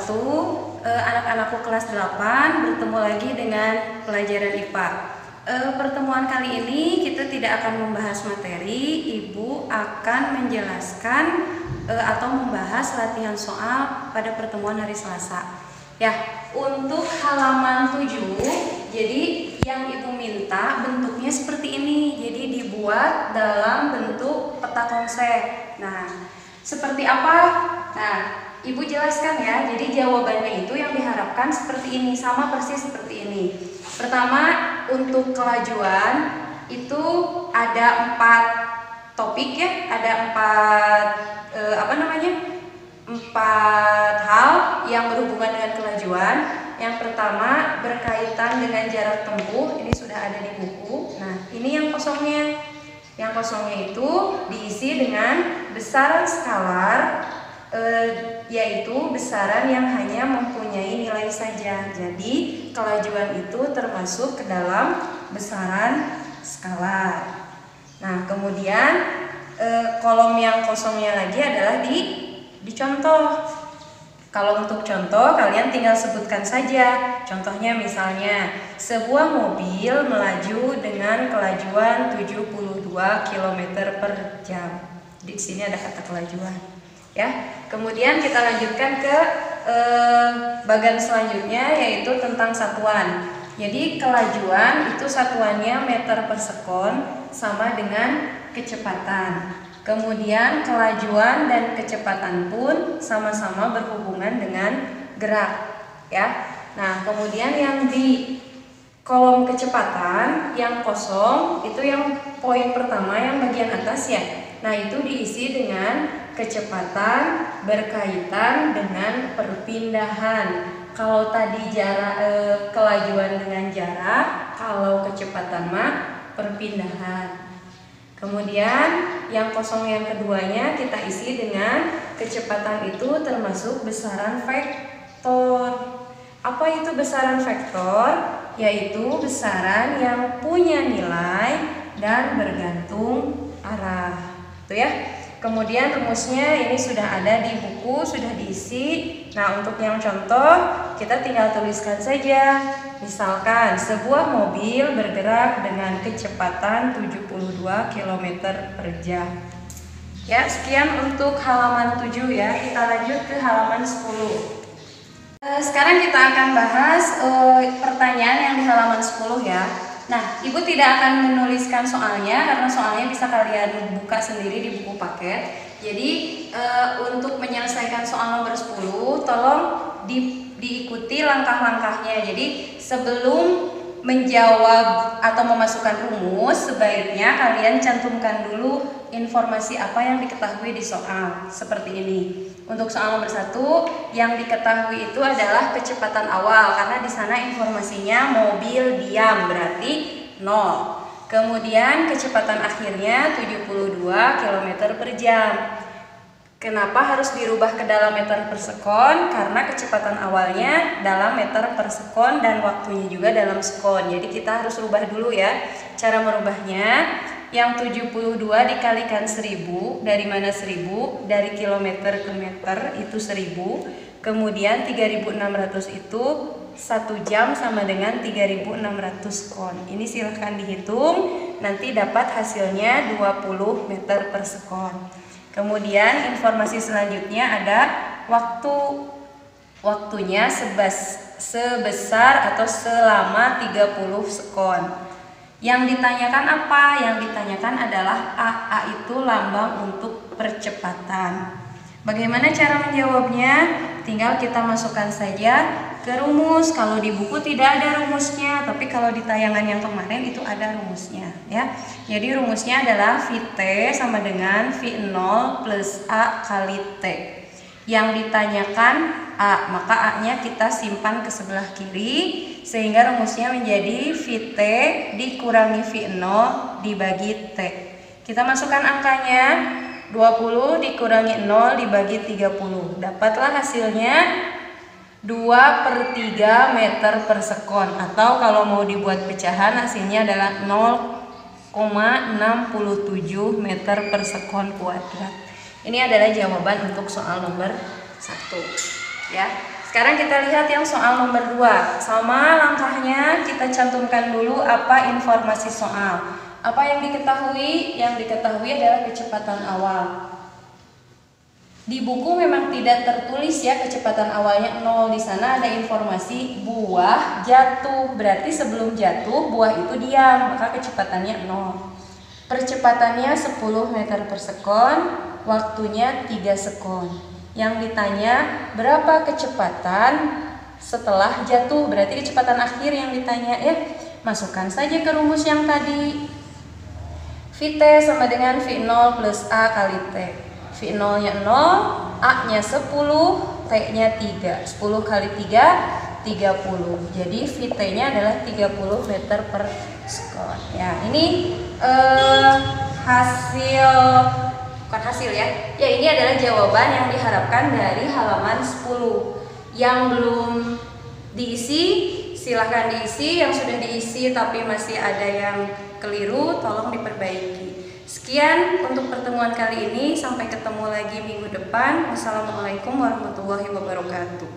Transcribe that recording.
wabarakatuh. Anak-anakku kelas 8 bertemu lagi dengan pelajaran IPA. Pertemuan kali ini kita tidak akan membahas materi, Ibu akan menjelaskan atau membahas latihan soal pada pertemuan hari Selasa. Ya, untuk halaman 7, jadi yang Ibu minta bentuknya seperti ini. Jadi dibuat dalam bentuk peta konsep. Nah, seperti apa? Nah, Ibu jelaskan ya. Jadi jawabannya itu yang diharapkan seperti ini, sama persis seperti ini. Pertama, untuk kelajuan itu ada 4 topik ya, ada 4 hal yang berhubungan dengan kelajuan. Yang pertama berkaitan dengan jarak tempuh, ini sudah ada di buku. Nah, ini yang kosongnya. Yang kosongnya itu diisi dengan besaran skalar, yaitu besaran yang hanya mempunyai nilai saja. Jadi kelajuan itu termasuk ke dalam besaran skalar. Nah, kemudian kolom yang kosongnya lagi adalah di contoh. Kalau untuk contoh kalian tinggal sebutkan saja. Contohnya misalnya sebuah mobil melaju dengan kelajuan 72 km per jam. Di sini ada kata kelajuan. Ya. Kemudian kita lanjutkan ke bagian selanjutnya, yaitu tentang satuan. Jadi kelajuan itu satuannya meter per sekon sama dengan kecepatan. Kemudian kelajuan dan kecepatan pun sama-sama berhubungan dengan gerak, ya. Nah, kemudian yang di kolom kecepatan yang kosong itu yang poin pertama yang bagian atas ya. Nah, itu diisi dengan kecepatan berkaitan dengan perpindahan. Kalau tadi jarak kelajuan dengan jarak, kalau kecepatan mah perpindahan. Kemudian yang kosong yang keduanya kita isi dengan kecepatan itu termasuk besaran vektor. Apa itu besaran vektor? Yaitu besaran yang punya nilai dan bergantung arah. Itu ya. Kemudian rumusnya ini sudah ada di buku, sudah diisi. Nah, untuk yang contoh kita tinggal tuliskan saja. Misalkan sebuah mobil bergerak dengan kecepatan 72 km per jam. Ya, sekian untuk halaman 7 ya. Kita lanjut ke halaman 10. Sekarang kita akan bahas pertanyaan yang di halaman 10 ya. Nah, Ibu tidak akan menuliskan soalnya karena soalnya bisa kalian buka sendiri di buku paket. Jadi untuk menyelesaikan soal nomor 10, tolong diikuti langkah-langkahnya. Jadi sebelum menjawab atau memasukkan rumus, sebaiknya kalian cantumkan dulu informasi apa yang diketahui di soal. Seperti ini. Untuk soal nomor 1, yang diketahui itu adalah kecepatan awal karena di sana informasinya mobil diam, berarti 0. Kemudian kecepatan akhirnya 72 km per jam. Kenapa harus dirubah ke dalam meter per sekon? Karena kecepatan awalnya dalam meter per sekon dan waktunya juga dalam sekon. Jadi kita harus rubah dulu ya. Cara merubahnya, yang 72 dikalikan 10, dari mana 10? Dari kilometer ke meter itu 10. Kemudian 3600 itu 1 jam sama dengan 3600 kon. Ini silahkan dihitung, nanti dapat hasilnya 20 meter per sekon. Kemudian informasi selanjutnya ada waktunya sebesar atau selama 30 sekon. Yang ditanyakan apa? Yang ditanyakan adalah A itu lambang untuk percepatan. Bagaimana cara menjawabnya? Tinggal kita masukkan saja ke rumus. Kalau di buku tidak ada rumusnya, tapi kalau di tayangan yang kemarin itu ada rumusnya ya. Jadi rumusnya adalah VT sama dengan V0 plus A kali T. Yang ditanyakan A, maka A-nya kita simpan ke sebelah kiri sehingga rumusnya menjadi VT dikurangi V0 dibagi T. Kita masukkan angkanya, 20 dikurangi 0 dibagi 30. Dapatlah hasilnya 2/3 meter per sekon, atau kalau mau dibuat pecahan hasilnya adalah 0,67 meter per sekon kuadrat. Ini adalah jawaban untuk soal nomor 1 ya. sekarang kita lihat yang soal nomor 2. Sama langkahnya, kita cantumkan dulu apa informasi soal. Apa yang diketahui? Yang diketahui adalah kecepatan awal. Di buku memang tidak tertulis ya kecepatan awalnya 0. Di sana ada informasi buah jatuh. Berarti sebelum jatuh buah itu diam, maka kecepatannya 0. Percepatannya 10 meter per sekon, waktunya 3 sekon. Yang ditanya berapa kecepatan setelah jatuh, berarti kecepatan akhir yang ditanya ya. Masukkan saja ke rumus yang tadi. Vt sama dengan V0 plus A kali T. V0 nya 0, A nya 10, T nya 3. 10 kali 3, 30. Jadi Vt nya adalah 30 meter per sekon. Ya, ini bukan hasil ya. Ya, ini adalah jawaban yang diharapkan dari halaman 10. Yang belum diisi, silahkan diisi. Yang sudah diisi tapi masih ada yang keliru, tolong diperbaiki. Sekian untuk pertemuan kali ini. Sampai ketemu lagi minggu depan. Wassalamualaikum warahmatullahi wabarakatuh.